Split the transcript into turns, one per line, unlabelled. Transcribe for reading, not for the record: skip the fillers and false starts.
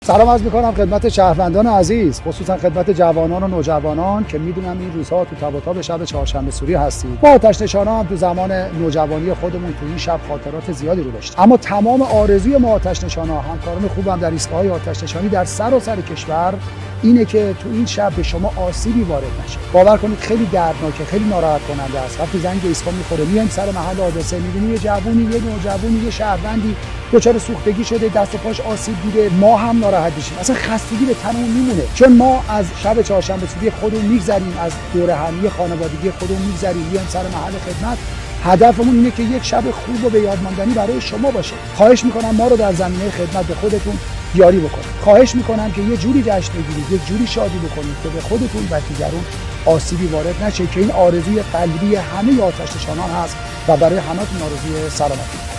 سلام عرض می‌کنم خدمت شهروندان عزیز، خصوصا خدمت جوانان و نوجوانان که میدونم این روزها تو تب و تاب شب چهارشنبه سوری هستید. ما آتش نشانا هم تو زمان نوجوانی خودمون تو این شب خاطرات زیادی رو داشتیم. اما تمام آرزوی ما آتش نشانا، همکاران خوبم در ایستگاه‌های آتش نشانی در سراسر کشور اینه که تو این شب به شما آسیبی وارد نشه. باور کنید خیلی دردناکه، خیلی ناراحت کننده است. وقتی زنگ ایستگاه میخوره، میایم سر محل حادثه، میبینی یه جوونی، یه نوجوانی، یه شهروندی دچار سوختگی شده، دست و پاش آسیب دیده، ما هم ناراحت میشیم. اصلا خستگی به تنمون میمونه، چون ما از شب چهارشنبه سوری خودمون میگذریم، از دور همی خانوادگی خودمون میگذریم، میایم سر محل خدمت. هدفمون اینه که یک شب خوب و به یاد ماندنی برای شما باشه. خواهش میکنم ما رو در زمینه خدمت به خودتون یاری بکنید. خواهش میکنم که یه جوری جشن بگیرید، یک جوری شادی بکنید که به خودتون و دیگران آسیبی وارد نشه، که این آرزوی قلبی همه آتش نشانان هست و برای همتون آرزوی سلامتی.